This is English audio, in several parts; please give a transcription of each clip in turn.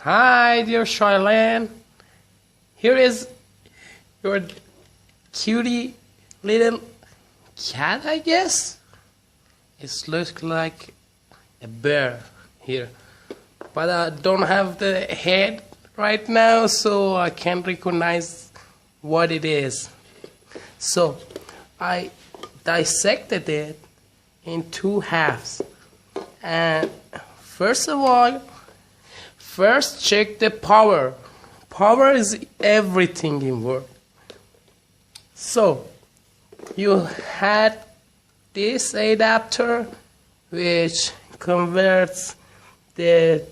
Hi, dear shailin. Here is your cutie little cat, I guess. It looks like a bear here, but I don't have the head right now, so I can't recognize what it is. So I dissected it in two halves, and first of all, first check the power. Power is everything in world. So you had this adapter which converts the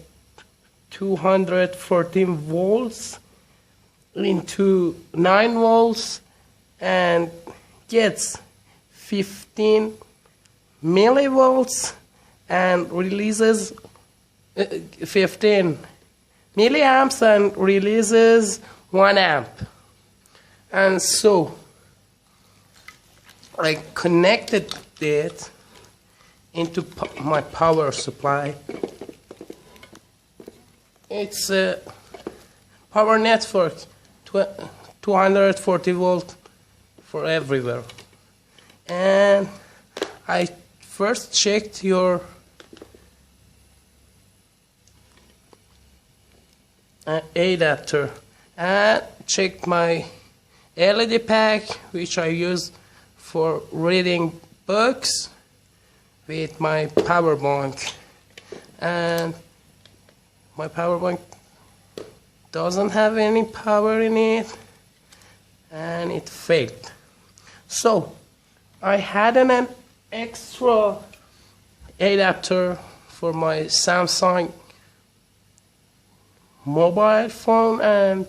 214 volts into 9 volts and gets 15 millivolts and releases 15 milliamps and releases 1 amp. And so I connected it into my power supply. It's a power network, 240 volt for everywhere. And I first checked your adapter and checked my LED pack, which I use for reading books, with my power bank. And my power bank doesn't have any power in it, and it failed. So I had an extra adapter for my Samsung mobile phone, and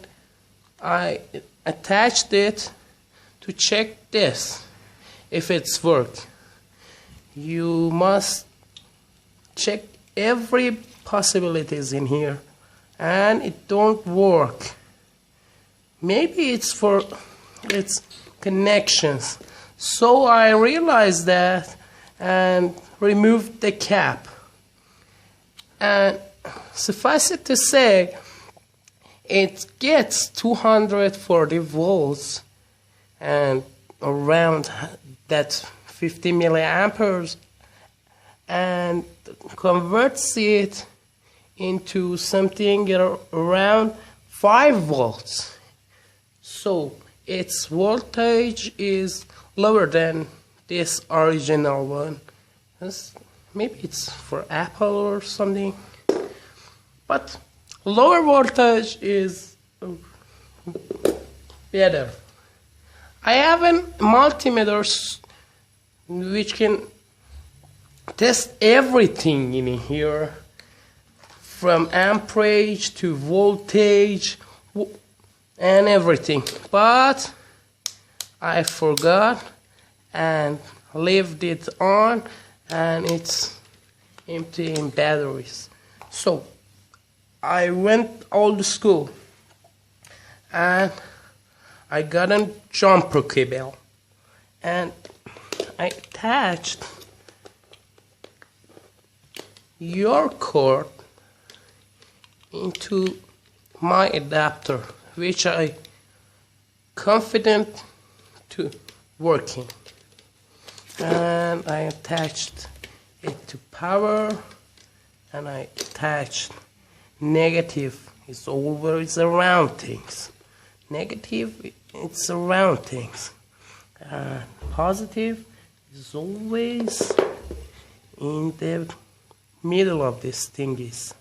I attached it to check this if it's worked. You must check every possibilities in here, and it don't work. Maybe it's for its connections. So I realized that and removed the cap. And suffice it to say, it gets 240 volts and around that 50 milliamperes, and converts it into something around 5 volts. So its voltage is lower than this original one. Maybe it's for Apple or something. But lower voltage is better. I have a multimeter which can test everything in here, from amperage to voltage and everything. But I forgot and left it on, and it's empty in batteries. So I went old school and I got a jumper cable, and I attached your cord into my adapter, which I confident to working, and I attached it to power, and I attached negative. It's always around things. Negative, it's around things. Positive is always in the middle of this thingies.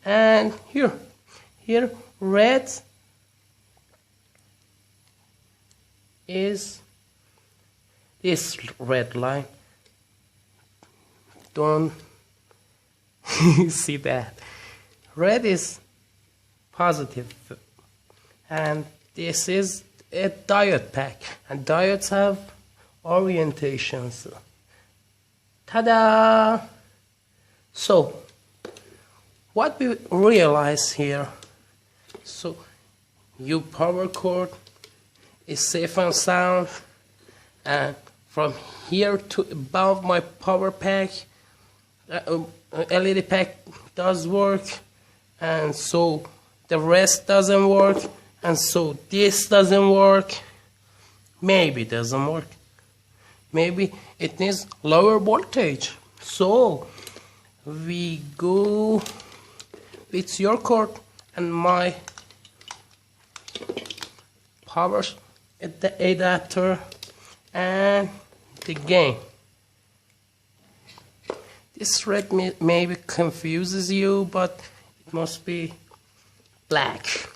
And here red is this red line. Don't see that. Red is positive, and this is a diode pack, and diodes have orientations. Ta-da! So what we realize here, so your power cord is safe and sound, and from here to above my power pack, LED pack does work, and so the rest doesn't work, and so this doesn't work. Maybe it doesn't work. Maybe it needs lower voltage. So we go with your cord and my power adapter and the gain. This red maybe confuses you, but it must be black.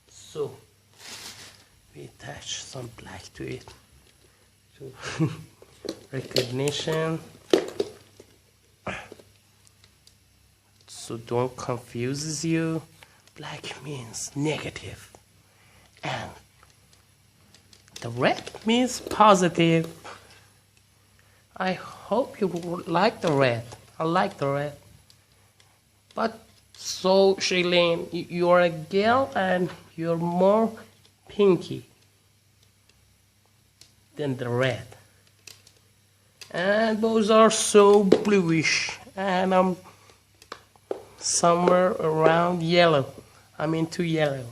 So we attach some black to it to recognition. So don't confuses you. Black means negative, and the red means positive. I hope you like the red. I like the red. But so, Shailin, you're a girl and you're more pinky than the red. And those are so bluish. And I'm somewhere around yellow. I'm into yellow.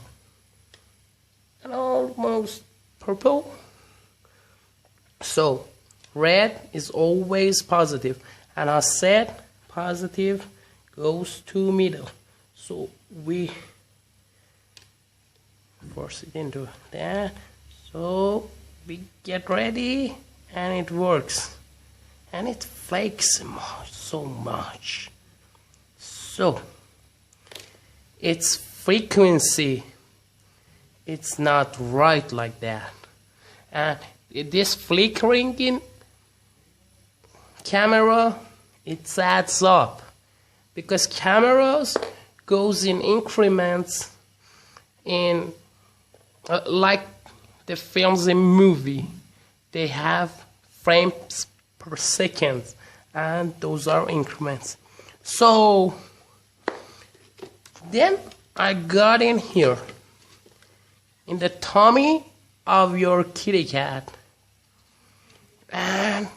And almost purple. So, red is always positive, and I said positive goes to middle. So we force it into that. So we get ready, and it works, and it flakes so much. So its frequency, it's not right like that, and this flickering in camera, it adds up because cameras goes in increments in like the films in movie. They have frames per second, and those are increments. So then I got in here in the tummy of your kitty cat, and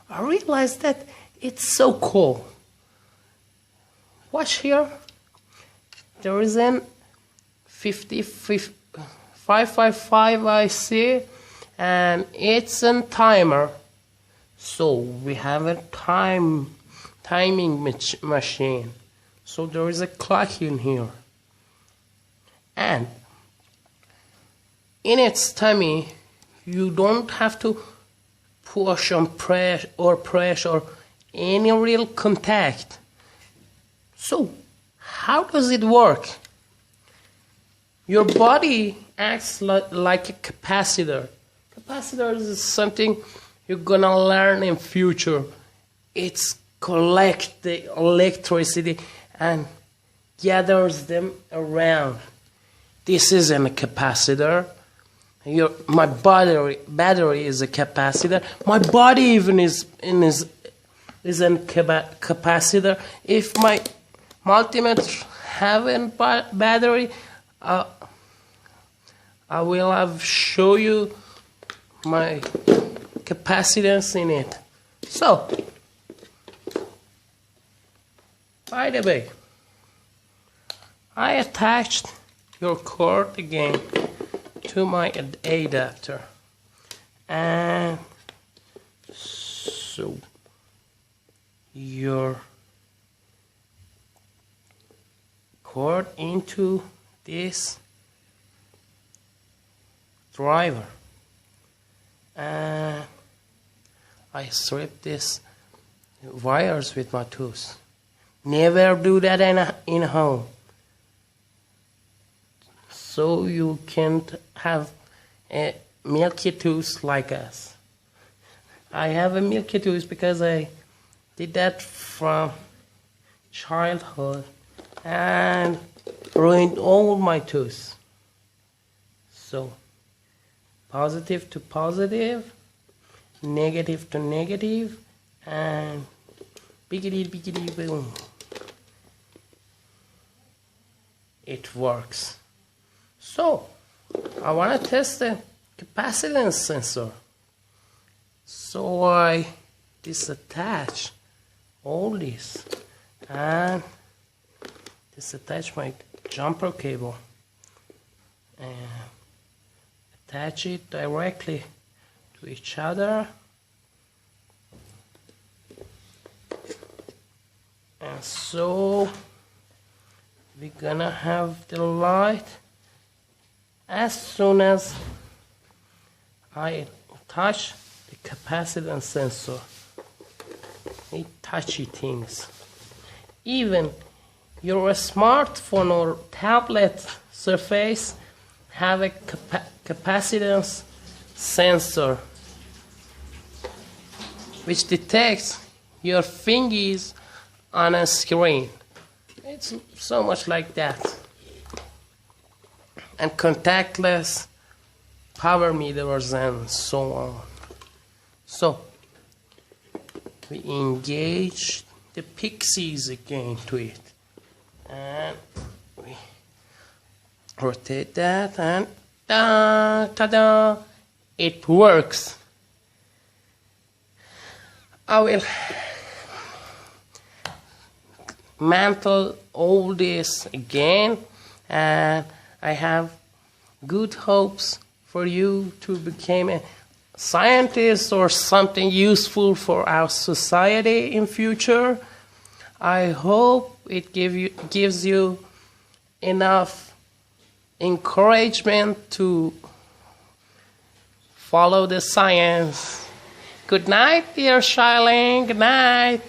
I realized that it's so cool. Watch here. There is an 555 IC, and it's a timer. So we have a timing machine. So there is a clock in here, and in its tummy you don't have to push on press or any real contact. So how does it work? Your body acts like a capacitor. Capacitor is something you're gonna learn in future. It's collect the electricity and gathers them around. This isn't a capacitor. My battery is a capacitor. My body even is a capacitor. If my multimeter have a battery, I will have show you my capacitance in it. So, by the way, I attached your cord again to my adapter, and so your cord into this driver, and I strip this wires with my tools. Never do that in home, so you can't have a milky tooth like us. I have a milky tooth because I did that from childhood and ruined all my teeth. So positive to positive, negative to negative, and biggity boom. It works. So I want to test the capacitance sensor. So I disattach all this, and disattach my jumper cable and attach it directly to each other, and so we're gonna have the light as soon as I touch the capacitance sensor. They touchy things. Even your smartphone or tablet surface have a capacitance sensor which detects your fingers on a screen. It's so much like that. And contactless power meters and so on. So we engage the pixies again to it, and we rotate that, and ta-da, it works. I will mantle all this again, and I have good hopes for you to become a scientist or something useful for our society in future. I hope it gives you enough encouragement to follow the science. Good night, dear Shailin. Good night.